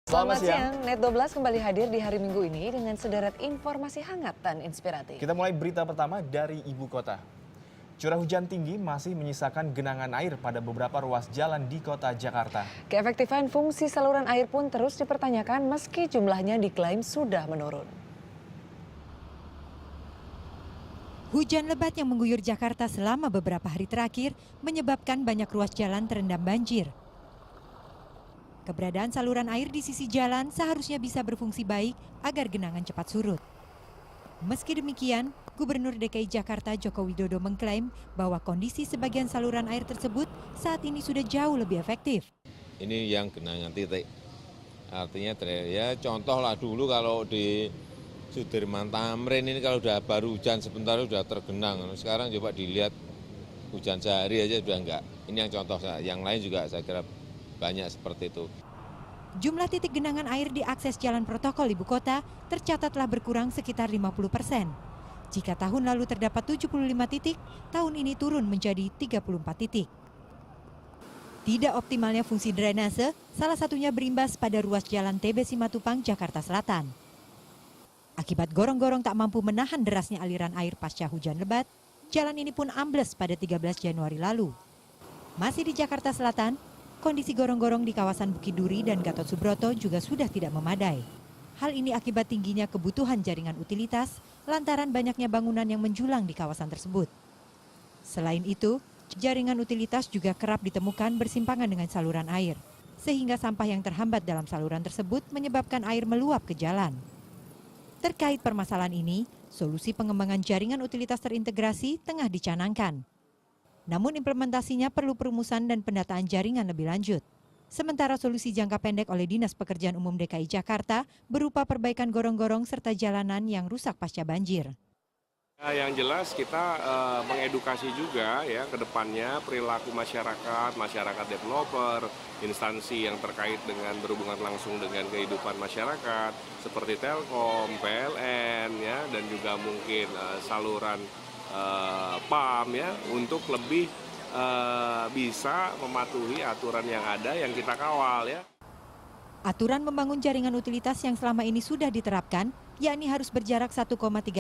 Selamat siang, Net12 kembali hadir di hari Minggu ini dengan sederet informasi hangat dan inspiratif. Kita mulai berita pertama dari ibu kota. Curah hujan tinggi masih menyisakan genangan air pada beberapa ruas jalan di kota Jakarta. Keefektifan fungsi saluran air pun terus dipertanyakan meski jumlahnya diklaim sudah menurun. Hujan lebat yang mengguyur Jakarta selama beberapa hari terakhir menyebabkan banyak ruas jalan terendam banjir. Keberadaan saluran air di sisi jalan seharusnya bisa berfungsi baik agar genangan cepat surut. Meski demikian, Gubernur DKI Jakarta Joko Widodo mengklaim bahwa kondisi sebagian saluran air tersebut saat ini sudah jauh lebih efektif. Ini yang genangan titik. Artinya ya contoh lah dulu kalau di Sudirman Tamrin ini kalau udah baru hujan sebentar udah tergenang. Sekarang coba dilihat hujan sehari aja udah enggak. Ini yang contoh, yang lain juga saya kira banyak seperti itu. Jumlah titik genangan air di akses jalan protokol ibu kota tercatat telah berkurang sekitar 50%. Jika tahun lalu terdapat 75 titik, tahun ini turun menjadi 34 titik. Tidak optimalnya fungsi drainase, salah satunya berimbas pada ruas jalan TB Simatupang, Jakarta Selatan. Akibat gorong-gorong tak mampu menahan derasnya aliran air pasca hujan lebat, jalan ini pun ambles pada 13 Januari lalu. Masih di Jakarta Selatan, kondisi gorong-gorong di kawasan Bukit Duri dan Gatot Subroto juga sudah tidak memadai. Hal ini akibat tingginya kebutuhan jaringan utilitas lantaran banyaknya bangunan yang menjulang di kawasan tersebut. Selain itu, jaringan utilitas juga kerap ditemukan bersimpangan dengan saluran air, sehingga sampah yang terhambat dalam saluran tersebut menyebabkan air meluap ke jalan. Terkait permasalahan ini, solusi pengembangan jaringan utilitas terintegrasi tengah dicanangkan. Namun implementasinya perlu perumusan dan pendataan jaringan lebih lanjut. Sementara solusi jangka pendek oleh Dinas Pekerjaan Umum DKI Jakarta berupa perbaikan gorong-gorong serta jalanan yang rusak pasca banjir. Yang jelas kita mengedukasi juga ya ke depannya perilaku masyarakat developer, instansi yang terkait dengan berhubungan langsung dengan kehidupan masyarakat seperti Telkom, PLN ya dan juga mungkin saluran PAM ya untuk lebih bisa mematuhi aturan yang ada yang kita kawal ya. Aturan membangun jaringan utilitas yang selama ini sudah diterapkan, yakni harus berjarak 1,3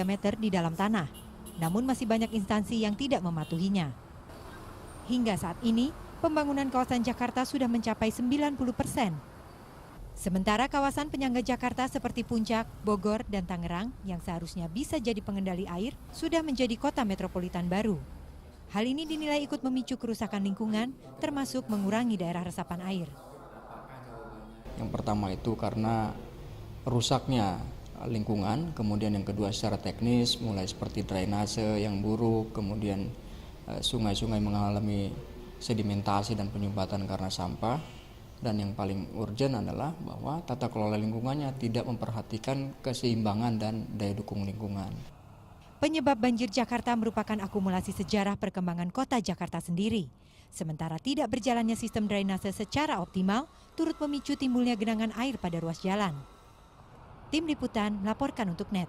meter di dalam tanah. Namun masih banyak instansi yang tidak mematuhinya. Hingga saat ini, pembangunan kawasan Jakarta sudah mencapai 90%. Sementara kawasan penyangga Jakarta seperti Puncak, Bogor, dan Tangerang yang seharusnya bisa jadi pengendali air sudah menjadi kota metropolitan baru. Hal ini dinilai ikut memicu kerusakan lingkungan, termasuk mengurangi daerah resapan air. Yang pertama itu karena rusaknya lingkungan, kemudian yang kedua secara teknis, mulai seperti drainase yang buruk, kemudian sungai-sungai mengalami sedimentasi dan penyumbatan karena sampah. Dan yang paling urgen adalah bahwa tata kelola lingkungannya tidak memperhatikan keseimbangan dan daya dukung lingkungan. Penyebab banjir Jakarta merupakan akumulasi sejarah perkembangan kota Jakarta sendiri. Sementara tidak berjalannya sistem drainase secara optimal, turut memicu timbulnya genangan air pada ruas jalan. Tim Liputan melaporkan untuk NET.